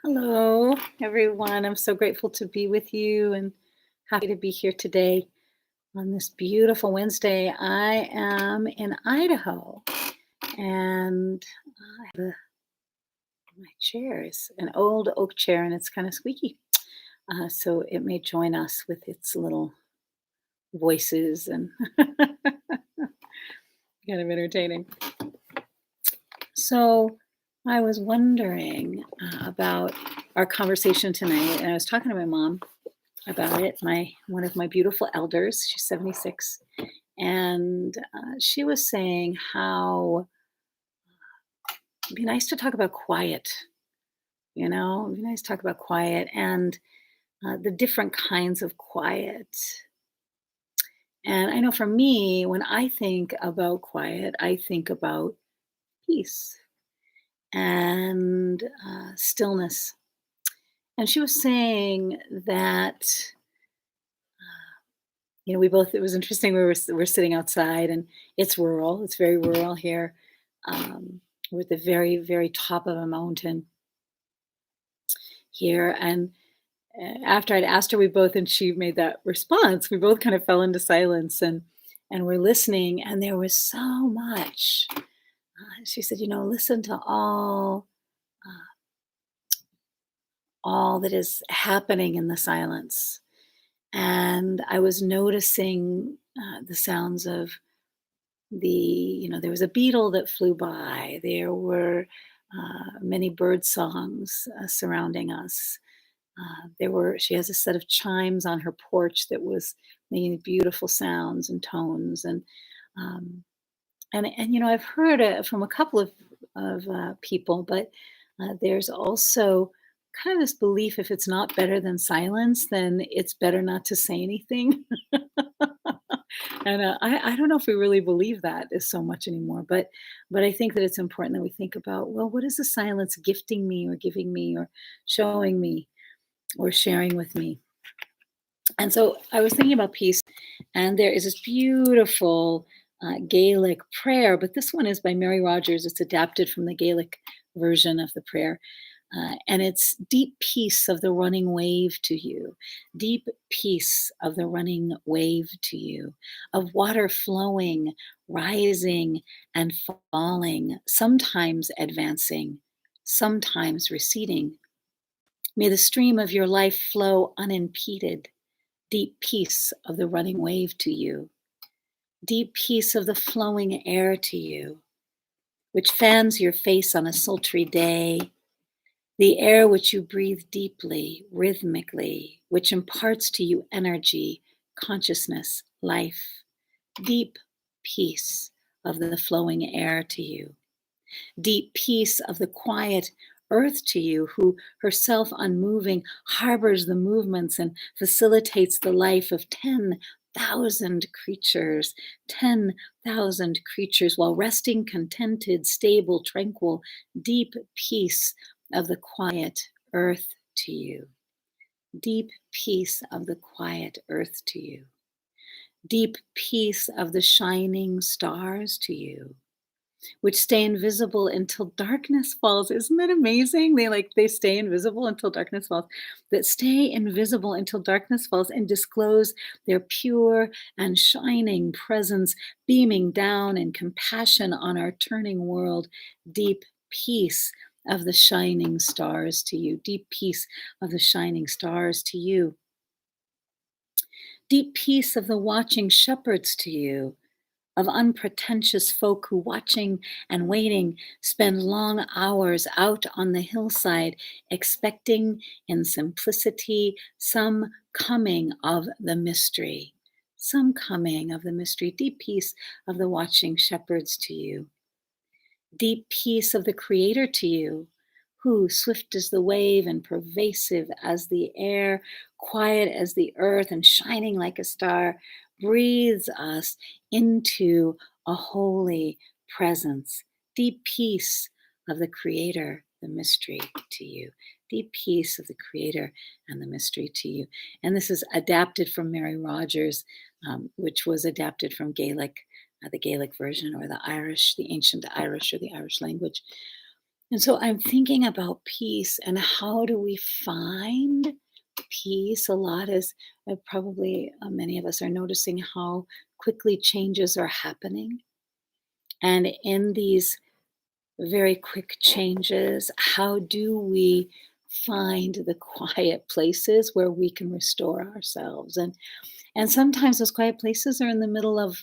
Hello, everyone. I'm so grateful to be with you and happy to be here today on this beautiful Wednesday. I am in Idaho and I have my chair is an old oak chair and it's kind of squeaky. So it may join us with its little voices and kind of entertaining. So I was wondering about our conversation tonight, and I was talking to my mom about it. My one of my beautiful elders, she's 76, and she was saying how it'd be nice to talk about quiet. It'd be nice to talk about quiet and the different kinds of quiet. And I know for me, when I think about quiet, I think about peace and stillness. And she was saying that we both, it was interesting. We're sitting outside and it's rural. It's very rural here. We're at the very, very top of a mountain here. And after I'd asked her, and she made that response, we both kind of fell into silence and we're listening. And there was so much. She said, listen to all that is happening in the silence. And I was noticing the sounds of there was a beetle that flew by. There were many bird songs surrounding us. She has a set of chimes on her porch that was making beautiful sounds and tones. Um, and I've heard from a couple of people, but there's also kind of this belief if it's not better than silence, then it's better not to say anything. And I don't know if we really believe that is so much anymore, but I think that it's important that we think about, well, what is the silence gifting me or giving me or showing me or sharing with me? And so I was thinking about peace, and there is this beautiful Gaelic prayer, but this one is by Mary Rogers. It's adapted from the Gaelic version of the prayer. And it's deep peace of the running wave to you, deep peace of the running wave to you, of water flowing, rising, and falling, sometimes advancing, sometimes receding. May the stream of your life flow unimpeded, deep peace of the running wave to you, deep peace of the flowing air to you, which fans your face on a sultry day, the air which you breathe deeply, rhythmically, which imparts to you energy, consciousness, life, deep peace of the flowing air to you, deep peace of the quiet earth to you, who herself unmoving harbors the movements and facilitates the life of 10,000 creatures, 10,000 creatures, while resting contented, stable, tranquil, deep peace of the quiet earth to you, deep peace of the quiet earth to you, deep peace of the shining stars to you, which stay invisible until darkness falls. Isn't that amazing? They stay invisible until darkness falls. That stay invisible until darkness falls and disclose their pure and shining presence, beaming down in compassion on our turning world. Deep peace of the shining stars to you. Deep peace of the shining stars to you. Deep peace of the watching shepherds to you, of unpretentious folk who, watching and waiting, spend long hours out on the hillside, expecting in simplicity some coming of the mystery. Some coming of the mystery. Deep peace of the watching shepherds to you. Deep peace of the Creator to you, who, swift as the wave and pervasive as the air, quiet as the earth and shining like a star, breathes us into a holy presence. Deep peace of the Creator, the mystery to you. Deep peace of the Creator and the mystery to you. And this is adapted from Mary Rogers, which was adapted from Gaelic, the Gaelic version, or the Irish, the ancient Irish, or the Irish language. And so I'm thinking about peace and how do we find peace? A lot is probably many of us are noticing how quickly changes are happening. And in these very quick changes, how do we find the quiet places where we can restore ourselves? And sometimes those quiet places are in the middle of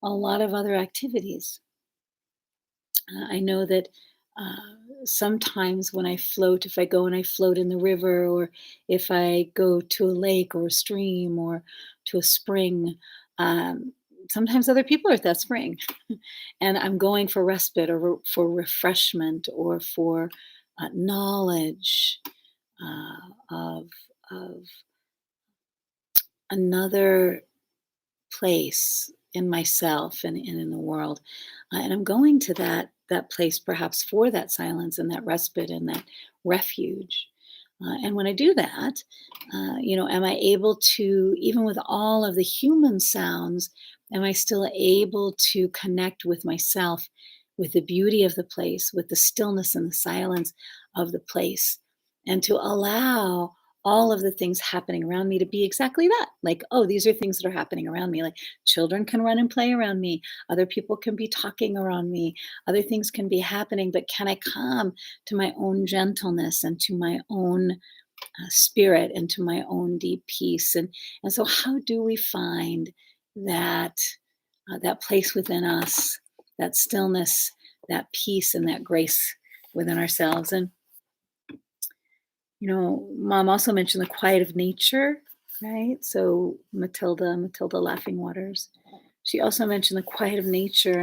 a lot of other activities. I know that sometimes when I float, if I go and I float in the river, or if I go to a lake or a stream or to a spring, sometimes other people are at that spring. And I'm going for respite or for refreshment or for knowledge of, of another place in myself and in the world. And I'm going to that place perhaps for that silence and that respite and that refuge. And when I do that, am I able to, even with all of the human sounds, am I still able to connect with myself, with the beauty of the place, with the stillness and the silence of the place, and to allow all of the things happening around me to be exactly that. Like, oh, these are things that are happening around me. Like children can run and play around me, other people can be talking around me, other things can be happening, but can I come to my own gentleness and to my own spirit and to my own deep peace? And so, how do we find that that place within us, that stillness, that peace, and that grace within ourselves? And Mom also mentioned the quiet of nature, right? So Matilda Laughing Waters. She also mentioned the quiet of nature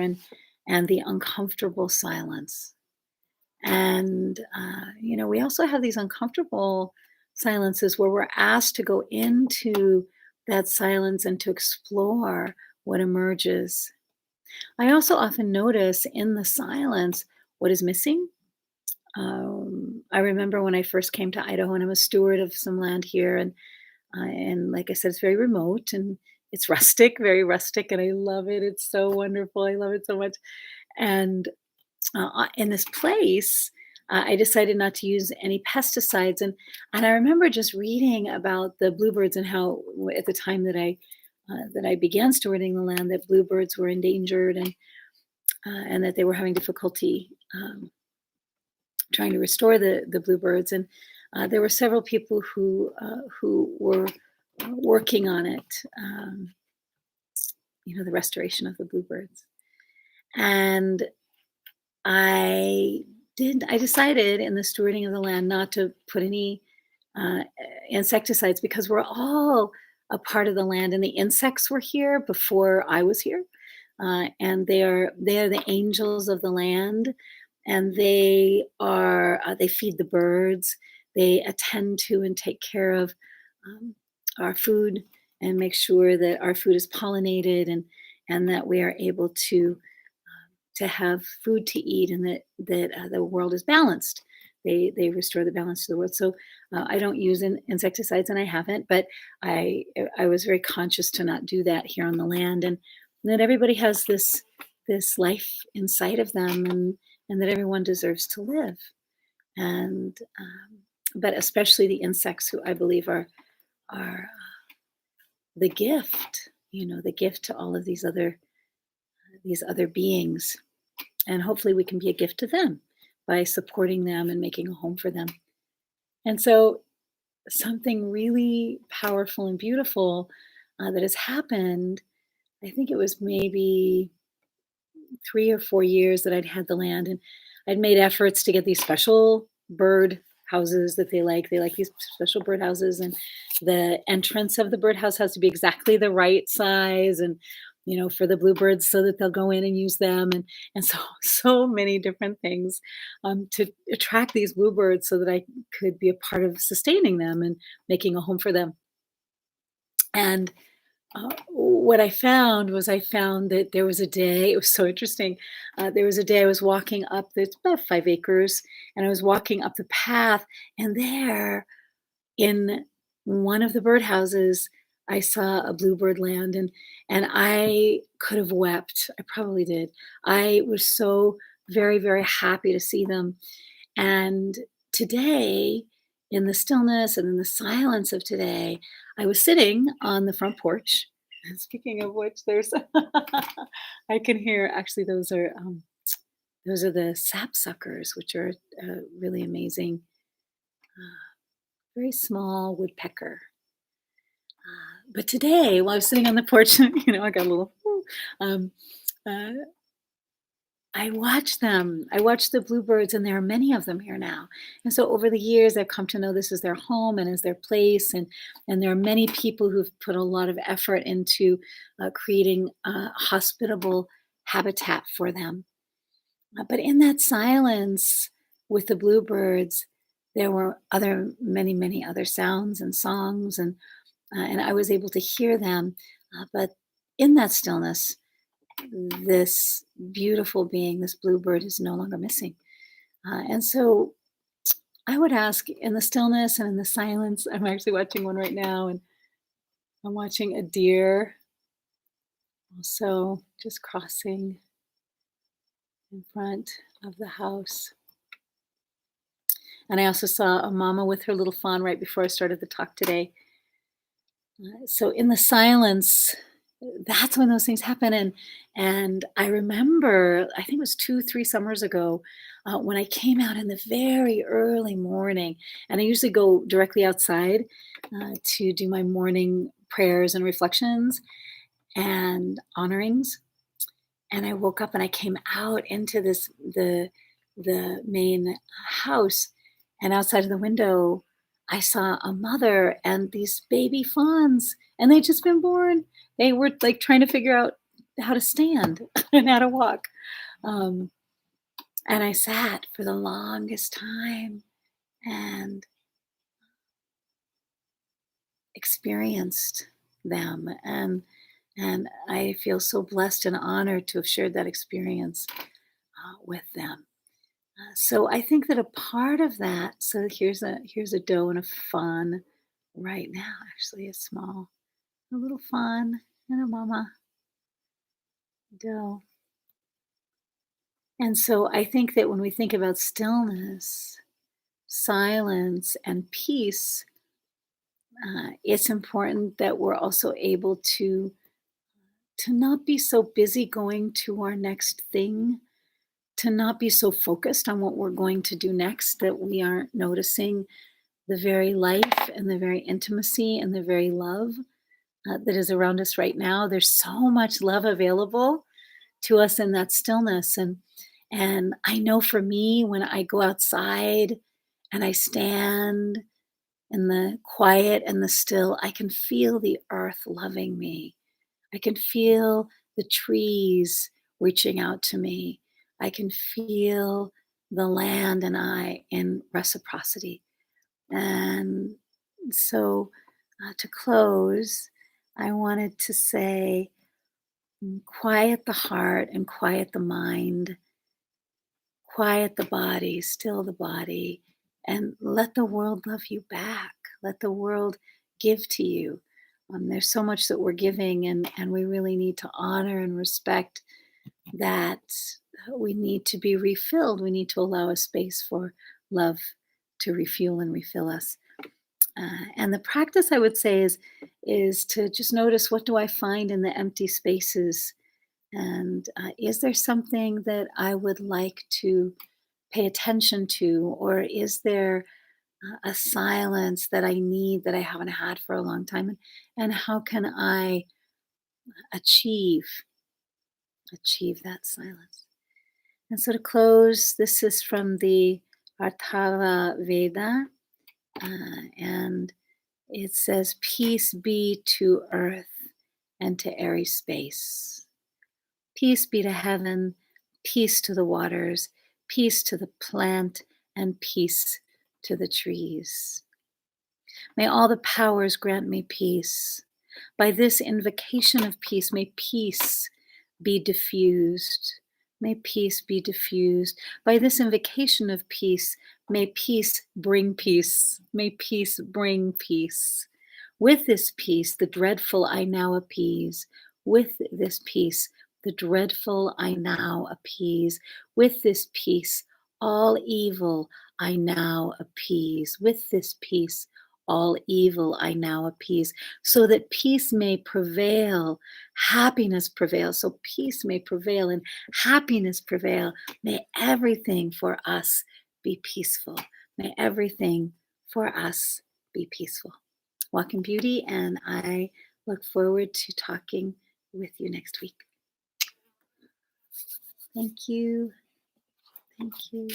and the uncomfortable silence. And we also have these uncomfortable silences where we're asked to go into that silence and to explore what emerges. I also often notice in the silence what is missing. I remember when I first came to Idaho and I'm a steward of some land here, and like I said, it's very remote and it's rustic, very rustic, and I love it. It's so wonderful. I love it so much. And in this place, I decided not to use any pesticides, and I remember just reading about the bluebirds and how at the time that I began stewarding the land, that bluebirds were endangered and that they were having difficulty. Trying to restore the bluebirds, and there were several people who were working on it. The restoration of the bluebirds, and I I decided in the stewarding of the land not to put any uh, insecticides because we're all a part of the land, and the insects were here before I was here, and they are the angels of the land, and they feed the birds, they attend to and take care of um, our food and make sure that our food is pollinated and that we are able to have food to eat and that the world is balanced. They restore the balance to the world. So I don't use insecticides, and I haven't, but I was very conscious to not do that here on the land, and that everybody has this life inside of them, and that everyone deserves to live, and but especially the insects, who I believe are the gift, the gift to all of these other beings, and hopefully we can be a gift to them by supporting them and making a home for them. And so something really powerful and beautiful that has happened. I think it was maybe 3 or 4 years that I'd had the land, and I'd made efforts to get these special bird houses that they like. They like these special bird houses, and the entrance of the birdhouse has to be exactly the right size, and for the bluebirds so that they'll go in and use them, and so so many different things to attract these bluebirds so that I could be a part of sustaining them and making a home for them. And what I found that there was a day, it was so interesting. There was a day I was walking up, it's about 5 acres, and I was walking up the path, and there in one of the birdhouses, I saw a bluebird land, and I could have wept. I probably did. I was so very, very happy to see them. And today, in the stillness and in the silence of today, I was sitting on the front porch. And speaking of which, there's I can hear actually those are the sapsuckers, which are really amazing, very small woodpecker. But today, while I was sitting on the porch, I got a little. Um, uh, I watch them. I watch the bluebirds, and there are many of them here now. And so over the years, I've come to know this is their home and is their place. And there are many people who've put a lot of effort into creating a hospitable habitat for them. But in that silence with the bluebirds, there were many other sounds and songs, and I was able to hear them. But in that stillness, this beautiful being, this bluebird, is no longer missing. And so I would ask in the stillness and in the silence, I'm actually watching one right now, and I'm watching a deer also just crossing in front of the house. And I also saw a mama with her little fawn right before I started the talk today. So in the silence, that's when those things happen. And I remember, I think it was 2, 3 summers ago, when I came out in the very early morning, and I usually go directly outside to do my morning prayers and reflections and honorings. And I woke up and I came out into the main house, and outside of the window I saw a mother and these baby fawns, and they'd just been born. They were like trying to figure out how to stand and how to walk. um, and I sat for the longest time and experienced them, and I feel so blessed and honored to have shared that experience with them. So I think that a part of that. So here's a doe and a fawn right now. Actually, a little fawn and a mama doe. And so I think that when we think about stillness, silence, and peace, it's important that we're also able to not be so busy going to our next thing, to not be so focused on what we're going to do next that we aren't noticing the very life and the very intimacy and the very love that is around us right now. There's so much love available to us in that stillness. And I know for me, when I go outside and I stand in the quiet and the still, I can feel the earth loving me. I can feel the trees reaching out to me. I can feel the land and I in reciprocity. And so, to close, I wanted to say, quiet the heart and quiet the mind, quiet the body, still the body, and let the world love you back. Let the world give to you. There's so much that we're giving, and we really need to honor and respect that. We need to be refilled. We need to allow a space for love to refuel and refill us. And the practice I would say is to just notice, what do I find in the empty spaces, and is there something that I would like to pay attention to, or is there a silence that I need that I haven't had for a long time, and how can I achieve that silence? And so to close, this is from the Artava Veda, and it says, "Peace be to earth and to airy space. Peace be to heaven, peace to the waters, peace to the plant, and peace to the trees. May all the powers grant me peace. By this invocation of peace, may peace be diffused. May peace be diffused. By this invocation of peace, may peace bring peace. May peace bring peace. With this peace, the dreadful I now appease. With this peace, the dreadful I now appease. With this peace, All evil I now appease. With this peace, all evil I now appease, so that peace may prevail, happiness prevail, so peace may prevail and happiness prevail. May everything for us be peaceful. May everything for us be peaceful. Walk in beauty, and I look forward to talking with you next week. Thank you. Thank you.